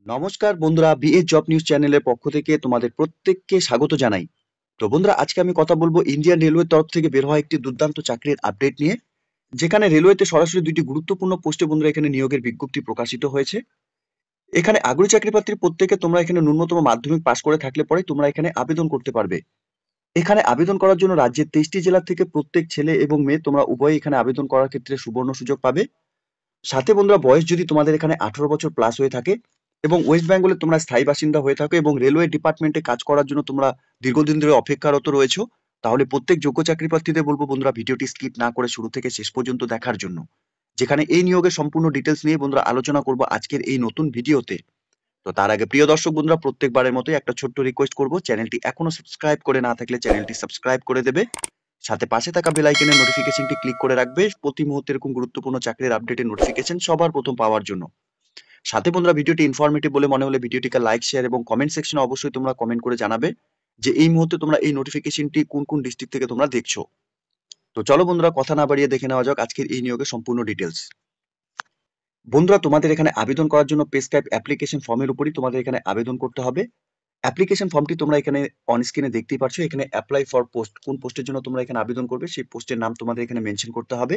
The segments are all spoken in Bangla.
নমস্কার বন্ধুরা, বিএ জব নিউজ চ্যানেলের পক্ষ থেকে তোমাদের প্রত্যেককে স্বাগত জানাই। তো বন্ধুরা, আজকে আমি কথা বলবো ইন্ডিয়ান রেলওয়ের তরফ থেকে বের হওয়া একটি দুর্দান্ত চাকরির আপডেট নিয়ে, যেখানে রেলওয়েতে সরাসরি দুইটি গুরুত্বপূর্ণ পোস্টে বন্ধুরা এখানে নিয়োগের বিজ্ঞপ্তি প্রকাশিত হয়েছে। এখানে আগ্রহী চাকরি প্রার্থীর প্রত্যেকে তোমরা এখানে ন্যূনতম মাধ্যমিক পাশ করে থাকলে পরে তোমরা এখানে আবেদন করতে পারবে। এখানে আবেদন করার জন্য রাজ্যের 23টি জেলা থেকে প্রত্যেক ছেলে এবং মেয়ে তোমরা উভয়ই এখানে আবেদন করার ক্ষেত্রে সুবর্ণ সুযোগ পাবে। সাথে বন্ধুরা, বয়স যদি তোমাদের এখানে 18 বছর প্লাস হয়ে থাকে এবং ওয়েস্ট বেঙ্গলে তোমরা স্থায়ী বাসিন্দা হয়ে থাকো এবং রেলওয়ে ডিপার্টমেন্টে কাজ করার জন্য তোমরা দীর্ঘদিন ধরে অপেক্ষারত রয়েছো, তাহলে প্রত্যেক যোগ্য চাকরি প্রার্থীদের বলবো বন্ধুরা ভিডিওটি স্কিপ না করে শুরু থেকে শেষ পর্যন্ত দেখার জন্য, যেখানে এই নিয়োগের সম্পূর্ণ ডিটেলস নিয়ে বন্ধুরা আলোচনা করব আজকের এই নতুন ভিডিওতে। তো তার আগে প্রিয় দর্শক বন্ধুরা, প্রত্যেকবারের মতোই একটা ছোট্ট রিকোয়েস্ট করব, চ্যানেলটি এখনো সাবস্ক্রাইব করে না থাকলে চ্যানেলটি সাবস্ক্রাইব করে দেবে, সাথে পাশে থাকা বেল আইকনের নোটিফিকেশনটি ক্লিক করে রাখবে প্রতি মুহূর্তে এরকম গুরুত্বপূর্ণ চাকরির আপডেটের নোটিফিকেশন সবার প্রথম পাওয়ার জন্য। সাথে বন্ধুরা, ভিডিওটি ইনফরমেটিভ বলে মনে হলে ভিডিওটিকে লাইক শেয়ার এবং কমেন্ট সেকশনে অবশ্যই তোমরা কমেন্ট করে জানাবে যে এই মুহূর্তে তোমরা এই নোটিফিকেশনটি কোন কোন ডিস্ট্রিক্ট থেকে তোমরা দেখছো। তো চলো বন্ধুরা, কথা না বাড়িয়ে দেখে নেওয়া যাক আজকের এই নিয়োগের সম্পূর্ণ ডিটেলস। বন্ধুরা, তোমাদের এখানে আবেদন করার জন্য প্রেসক্রাইব অ্যাপ্লিকেশন ফর্মের উপরই তোমাদের এখানে আবেদন করতে হবে। অ্যাপ্লিকেশন ফর্মটি তোমরা এখানে অন স্ক্রিনে দেখতেই পাচ্ছ। এখানে অ্যাপ্লাই ফর পোস্ট, কোন পোস্টের জন্য তোমরা এখানে আবেদন করবে সেই পোস্টের নাম তোমাদের এখানে মেনশন করতে হবে।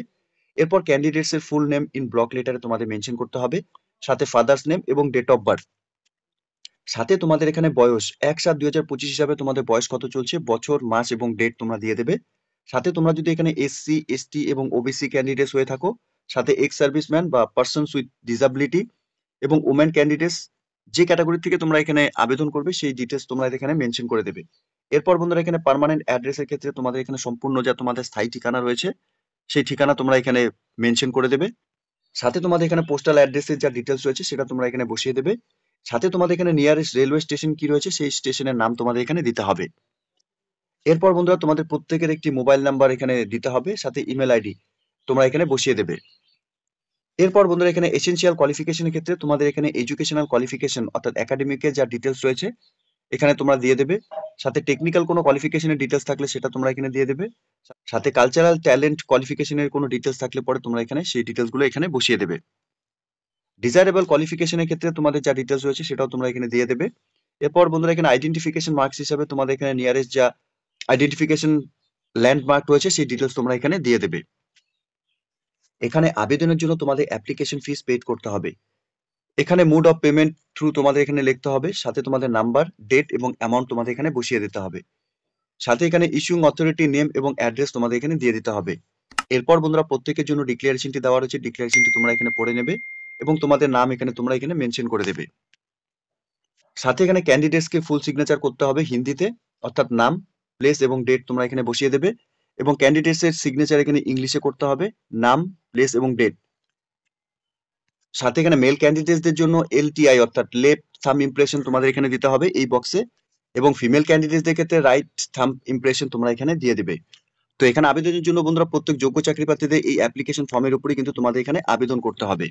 এরপর ক্যান্ডিডেটস এর ফুল নেম ইন ব্লক লেটারে তোমাদের মেনশন করতে হবে, সাথে ফাদার্স নেম এবং ডেট অফ বার্থ। সাথে তোমাদের এখানে বয়স 1/7/2025 হিসাবে তোমাদের বয়স কত চলছে, বছর মাস এবং ডেট তোমরা দিয়ে দেবে। সাথে তোমরা যদি এখানে এসসি এসটি এবং ওবিসি ক্যান্ডিডেটস হয়ে থাকো, সাথে এক্স সার্ভিসম্যান বা পার্সনস উইথ ডিসাবিলিটি এবং ওমেন ক্যান্ডিডেটস, যে ক্যাটাগরি থেকে তোমরা এখানে আবেদন করবে সেই ডিটেলস তোমরা এখানে মেনশন করে দেবে। এরপর বন্ধুরা, এখানে পার্মানেন্ট অ্যাড্রেসের ক্ষেত্রে তোমাদের এখানে সম্পূর্ণ যা তোমাদের স্থায়ী ঠিকানা রয়েছে সেই ঠিকানা তোমরা এখানে মেনশন করে দেবে। সাথে তোমাদের এখানে পোস্টাল অ্যাড্রেসের যা ডিটেলস রয়েছে সেটা তোমরা এখানে বসিয়ে দেবে। সাথে তোমাদের এখানে নিয়ারেস্ট রেলওয়ে স্টেশন কি রয়েছে সেই স্টেশনের নাম তোমাদের এখানে দিতে হবে। এরপর বন্ধুরা, তোমাদের প্রত্যেকের একটি মোবাইল নাম্বার এখানে দিতে হবে, সাথে ইমেল আইডি তোমরা এখানে বসিয়ে দেবে। এরপর বন্ধুরা, এখানে এসেনশিয়াল কোয়ালিফিকেশনের ক্ষেত্রে তোমাদের এখানে এডুকেশনাল কোয়ালিফিকেশন অর্থাৎ একাডেমিকের যা ডিটেলস রয়েছে এখানে তোমরা দিয়ে দেবে। সাথে টেকনিক্যাল কোনো কোয়ালিফিকেশনের ডিটেলস থাকলে সেটা তোমরা এখানে দিয়ে দেবে। সাথে কালচারাল ট্যালেন্ট কোয়ালিফিকেশনের কোনো ডিটেলস থাকলে পরে তোমরা এখানে সেই ডিটেলসগুলো এখানে বসিয়ে দেবে। ডিজায়ারেবল কোয়ালিফিকেশনের ক্ষেত্রে তোমাদের যা ডিটেলস রয়েছে সেটাও তোমরা এখানে দিয়ে দেবে। এরপর বন্ধুরা, এখানে আইডেন্টিফিকেশন মার্কস হিসাবে তোমাদের এখানে নিয়ারেস্ট যা আইডেন্টিফিকেশন ল্যান্ডমার্ক রয়েছে সেই ডিটেলস তোমরা এখানে দিয়ে দেবে। এখানে আবেদনের জন্য তোমাদের অ্যাপ্লিকেশন ফিস পেড করতে হবে। এখানে মোড অফ পেমেন্ট থ্রু তোমাদের এখানে লিখতে হবে, সাথে তোমাদের নাম্বার, ডেট এবং অ্যামাউন্ট তোমাদের এখানে বসিয়ে দিতে হবে। সাথে এখানে ইস্যুইং অথরিটি নেম এবং অ্যাড্রেস তোমাদের এখানে দিয়ে দিতে হবে। এরপর বন্ধুরা, প্রত্যেকের জন্য ডিক্লারেশনটি দেওয়া রয়েছে, ডিক্লারেশনটি তোমরা এখানে পড়ে নেবে এবং তোমাদের নাম এখানে তোমরা এখানে মেনশন করে দেবে। সাথে এখানে ক্যান্ডিডেটসকে ফুল সিগনেচার করতে হবে হিন্দিতে, অর্থাৎ নাম, প্লেস এবং ডেট তোমরা এখানে বসিয়ে দেবে। এবং ক্যান্ডিডেটস এর সিগনেচার এখানে ইংলিশে করতে হবে, নাম, প্লেস এবং ডেট। সাথে এখানে মেল ক্যান্ডিডেটসদের জন্য এলটিআই অর্থাৎ লেফট থাম ইমপ্রেশন তোমাদের এখানে দিতে হবে এই বক্সে, এবং ফিমেল ক্যান্ডিডেটসদের ক্ষেত্রে রাইট থাম ইমপ্রেশন তোমরা এখানে দিয়ে দেবে। তো এখানে আবেদনের জন্য বন্ধুরা প্রত্যেক যোগ্য চাকরি প্রার্থীদের এই অ্যাপ্লিকেশন ফর্মের উপরেই কিন্তু তোমাদের এখানে আবেদন করতে হবে।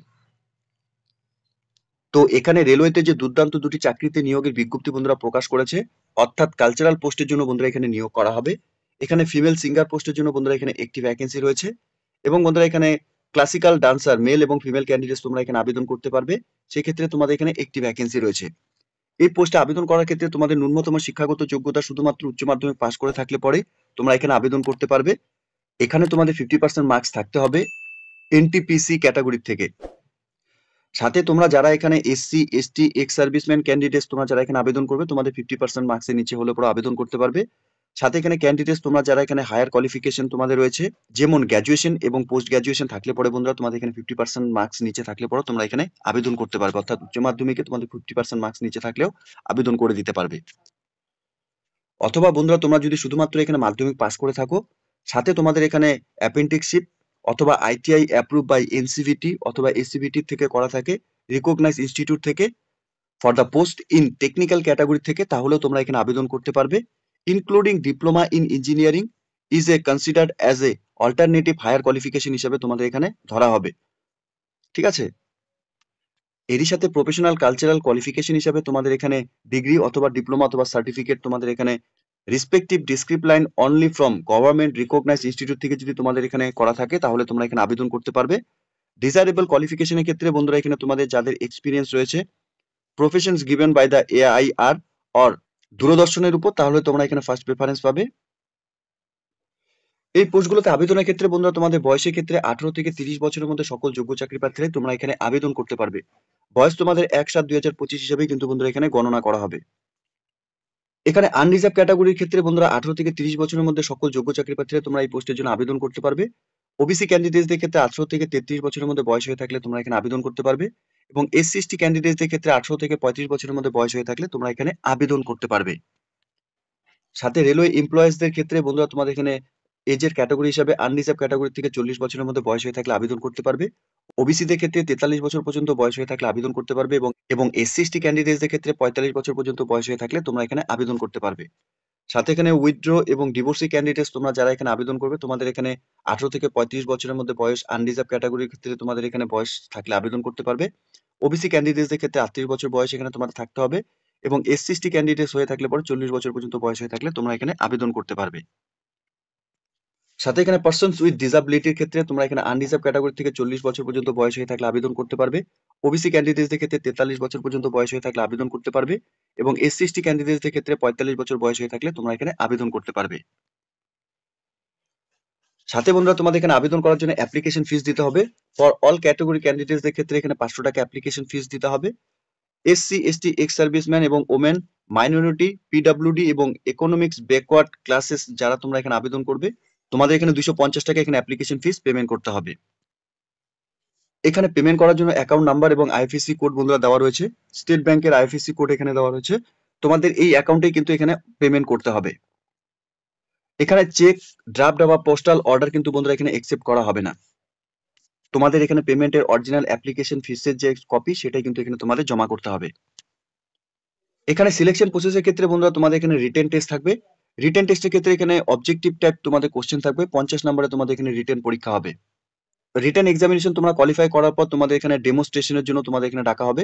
তো এখানে রেলওয়েতে যে দুর্দান্ত দুটি চাকরিতে নিয়োগের বিজ্ঞপ্তি বন্ধুরা প্রকাশ করেছে, অর্থাৎ কালচারাল পোস্টের জন্য বন্ধুরা এখানে নিয়োগ করা হবে। এখানে ফিমেল সিঙ্গার পোস্টের জন্য বন্ধুরা এখানে একটি ভ্যাকেন্সি রয়েছে, এবং বন্ধুরা এখানে ক্লাসিক্যাল ডান্সার মেল এবং ফিমেল ক্যান্ডিডেটস তোমরা এখানে আবেদন করতে পারবে, সেক্ষেত্রে তোমাদের এখানে একটি ভ্যাকেন্সি রয়েছে। এই পোস্টে আবেদন করার ক্ষেত্রে তোমাদের ন্যূনতম শিক্ষাগত যোগ্যতা শুধুমাত্র উচ্চ মাধ্যমিক পাশ করে থাকলে পরে তোমরা এখানে আবেদন করতে পারবে। এখানে তোমাদের 50% মার্কস থাকতে হবে এনটিপিসি ক্যাটাগরি থেকে। সাথে তোমরা যারা এখানে SC ST ex serviceman candidates তোমরা যারা এখানে আবেদন করবে তোমাদের 50% মার্কসের নিচে হলে পরে আবেদন করতে পারবে। সাথে এখানে ক্যান্ডিডেটস তোমরা যারা এখানে হায়ার কোয়ালিফিকেশন তোমাদের রয়েছে, যেমন গ্র্যাজুয়েশন এবং পোস্ট গ্র্যাজুয়েশন থাকলে পরে বন্ধুরা তোমাদের এখানে 50% মার্কস নিচে থাকলে পরে তোমরা এখানে আবেদন করতে পারবে, অর্থাৎ উচ্চ মাধ্যমিকে তোমাদের 50% মার্কস নিচে থাকলেও আবেদন করে দিতে পারবে। অথবা বন্ধুরা, তোমরা যদি শুধুমাত্র এখানে মাধ্যমিক পাস করে থাকো, সাথে তোমাদের এখানে অ্যাপেন্টিক্সশিপ অথবা আইটিআই অ্যাপ্রুভ বাই এনসিভিটি অথবা এসসিভিটি থেকে করা থাকে, রিকগনাইজ ইনস্টিটিউট থেকে, for the post in technical category থেকে, তাহলেও তোমরা এখানে আবেদন করতে পারবে। Including diploma in engineering is a considered as a alternative higher qualification হিসেবে তোমাদের এখানে ধরা হবে। ঠিক আছে, এরই সাথে প্রফেশনাল কালচারাল কোয়ালিফিকেশন হিসাবে তোমাদের এখানে ডিগ্রি অথবা ডিপ্লোমা অথবা সার্টিফিকেট তোমাদের এখানে respective discipline only from government recognise institute থেকে যদি তোমাদের এখানে করা থাকে তাহলে তোমরা এখানে আবেদন করতে পারবে। ডিজায়ারেবল কোয়ালিফিকেশনের ক্ষেত্রে বন্ধুরা এখানে তোমাদের যাদের এক্সপিরিয়েন্স রয়েছে professions given by the AIR or দূরদর্শনের উপর, তাহলে তোমরা এখানে ফার্স্ট প্রেফারেন্স পাবে। এই পোস্টগুলোতে আবেদনের ক্ষেত্রে বন্ধুরা তোমাদের বয়সের ক্ষেত্রে 18 থেকে 30 বছরের মধ্যে সকল যোগ্য চাকরি প্রার্থীরা তোমরা এখানে আবেদন করতে পারবে। বয়স তোমাদের 1/7/2025 হিসেবেই কিন্তু বন্ধুরা এখানে গণনা করা হবে। এখানে আনরিজার্ভ ক্যাটাগরির ক্ষেত্রে বন্ধুরা 18 থেকে 30 বছরের মধ্যে সকল যোগ্য চাকরি প্রার্থীরা তোমরা এই পোস্টের জন্য আবেদন করতে পারবে। ওবিসি ক্যান্ডিডেটসদের ক্ষেত্রে 18 থেকে 33 বছরের মধ্যে বয়স হয়ে থাকলে তোমরা এখানে আবেদন করতে পারবে, এবং এসসি এসটি ক্যান্ডিডেটসদের ক্ষেত্রে 18 থেকে 35 বছরের মধ্যে বয়স হয়ে থাকলে তোমরা এখানে আবেদন করতে পারবে। সাথে রেলওয়ে এমপ্লয়িজদের ক্ষেত্রে বন্ধুরা তোমাদের এখানে এজের ক্যাটাগরি হিসাবে আনরিজার্ভ ক্যাটাগরি থেকে 40 বছরের মধ্যে বয়স হয়ে থাকলে আবেদন করতে পারবে। ওবিসিদের ক্ষেত্রে 43 বছর পর্যন্ত বয়স হয়ে থাকলে আবেদন করতে পারবে, এবং এসসি এসটি ক্যান্ডিডেটসদের ক্ষেত্রে 45 বছর পর্যন্ত বয়স হয়ে থাকলে তোমরা এখানে আবেদন করতে পারবে। সাথে এখানে উইথড্র এবং ডিভোর্সি ক্যান্ডিডেটস তোমরা যারা এখানে আবেদন করবে, তোমাদের এখানে 18 থেকে 35 বছরের মধ্যে বয়স, আনরিজার্ভ ক্যাটাগরির ক্ষেত্রে তোমাদের এখানে বয়স থাকলে আবেদন করতে পারবে। ওবিসি ক্যান্ডিডেটসদের ক্ষেত্রে 38 বছর বয়স এখানে তোমাদের থাকতে হবে, এবং এসসি এসটি ক্যান্ডিডেটস হয়ে থাকলে পরে 40 বছর পর্যন্ত বয়স হয়ে থাকলে তোমরা এখানে আবেদন করতে পারবে। সাথে এখানে পার্সনস উইথ ডিসাবিলিটির ক্ষেত্রে তোমরা এখানে আনরিজার্ভ ক্যাটাগরি থেকে 40 বছর পর্যন্ত বয়স হয়ে থাকলে আবেদন করতে পারবে। ওবিসি ক্যান্ডিডেটসদের ক্ষেত্রে 43 বছর পর্যন্ত বয়স হয়ে থাকলে আবেদন করতে পারবে, এবং এসসি এসটি ক্যান্ডিডেটসদের ক্ষেত্রে 45 বছর বয়স হয়ে থাকলে তোমরা এখানে আবেদন করতে পারবে। সাথে বন্ধুরা তোমাদের এখানে আবেদন করার জন্য অ্যাপ্লিকেশন ফিস দিতে হবে। ফর অল ক্যাটাগরি ক্যান্ডিডেটসদের ক্ষেত্রে এখানে 500 টাকা অ্যাপ্লিকেশন ফিস দিতে হবে। এসসি এসটি এক্স সার্ভিসম্যান এবং ওমেন, মাইনরিটি, পিডব্লিউডি এবং ইকোনমিক্স ব্যাকওয়ার্ড ক্লাসেস যারা তোমরা এখানে আবেদন করবে, তোমাদের এখানে 250 টাকা এখানে অ্যাপ্লিকেশন ফিস পেমেন্ট করতে হবে। এখানে পেমেন্ট করার জন্য অ্যাকাউন্ট নাম্বার এবং আইএফএসসি কোড বন্ধুরা দেওয়া রয়েছে। স্টেট ব্যাংকের আইএফএসসি কোড এখানে দেওয়া রয়েছে। তোমাদের এই অ্যাকাউন্টে কিন্তু এখানে পেমেন্ট করতে হবে। এখানে চেক, ড্রাফট বা পোস্টাল অর্ডার কিন্তু বন্ধুরা এখানে একসেপ্ট করা হবে না। তোমাদের এখানে পেমেন্টের অরিজিনাল অ্যাপ্লিকেশন ফিসের যে কপি সেটাই কিন্তু এখানে তোমাদের জমা করতে হবে। এখানে সিলেকশন প্রসেসের ক্ষেত্রে বন্ধুরা তোমাদের এখানে রিটেন টেস্ট থাকবে। রিটেন টেস্টের ক্ষেত্রে এখানে অবজেক্টিভ টাইপ তোমাদের কোশ্চেন থাকবে। 50 নম্বরে তোমাদের এখানে রিটেন পরীক্ষা হবে। রিটেন এক্সামিনেশন তোমরা কোয়ালিফাই করার পর তোমাদের এখানে ডেমোস্ট্রেশনের জন্য তোমাদের এখানে ডাকা হবে।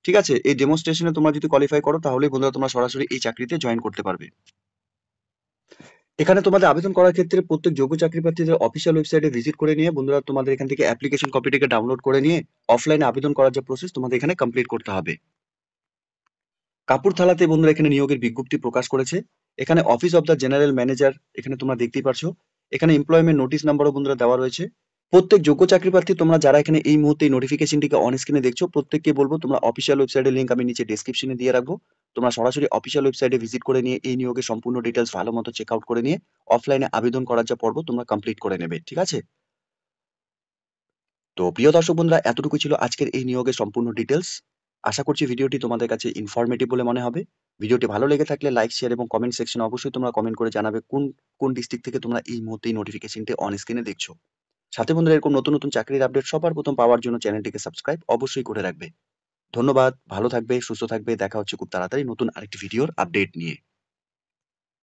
ঠিক আছে, এই ডেমোস্ট্রেশনে তোমরা যদি কোয়ালিফাই করো তাহলেই বন্ধুরা তোমরা সরাসরি এই চাকরিতে জয়েন করতে পারবে। এখানে তোমাদের আবেদন করার ক্ষেত্রে প্রত্যেক যোগ্য চাকরি প্রার্থীদের অফিসিয়াল ওয়েবসাইটে ভিজিট করে নিয়ে বন্ধুরা তোমাদের এখান থেকে অ্যাপ্লিকেশন কপিটাকে ডাউনলোড করে নিয়ে অফলাইনে আবেদন করার যে প্রসেস তোমাদের এখানে কমপ্লিট করতে হবে। কাপুরথালাতে বন্ধুরা এখানে নিয়োগের বিজ্ঞপ্তি প্রকাশ করেছে। এখানে office of the general manager এখানে তোমরা দেখতেই পারছো। এখানে এমপ্লয়মেন্ট নোটিশ নাম্বারও বন্ধুরা দেওয়া রয়েছে। প্রত্যেক যোগ্য চাকরি প্রার্থী তোমরা যারা এখানে এই মুহূর্তে এই নোটিফিকেশনটিকে অন স্ক্রিনে দেখছো, প্রত্যেককে বলবো তোমরা অফিসিয়াল ওয়েবসাইটের লিংক আমি নিচে ডেসক্রিপশনে দিয়ে রাখবো। তোমরা সরাসরি অফিসিয়াল ওয়েবসাইটে ভিজিট করে নিয়ে এই নিয়োগের সম্পূর্ণ ডিটেলস ভালো মতো চেক আউট করে নিয়ে অফলাইনে আবেদন করার যে পর্ব তোমরা কমপ্লিট করে নেবে। ঠিক আছে, তো প্রিয় দর্শক বন্ধুরা, এতটুকু ছিল আজকের এই নিয়োগের সম্পূর্ণ ডিটেলস। আশা করছি ভিডিওটি তোমাদের কাছে ইনফরমেটিভ বলে মনে হবে। ভিডিওটি ভালো লেগে থাকলে লাইক, শেয়ার এবং কমেন্ট সেকশনে অবশ্যই তোমরা কমেন্ট করে জানাবে কোন কোন ডিস্ট্রিক্ট থেকে তোমরা এই মুহূর্তে নোটিফিকেশনটি অন স্ক্রিনে দেখছো। সাথে বন্ধুরা এরকম নতুন নতুন চাকরির আপডেট সবার প্রথম পাওয়ার জন্য চ্যানেলটিকে সাবস্ক্রাইব অবশ্যই করে রাখবে। ধন্যবাদ, ভালো থাকবে, সুস্থ থাকবে। দেখা হচ্ছে খুব তাড়াতাড়ি নতুন আরেকটি ভিডিওর আপডেট নিয়ে।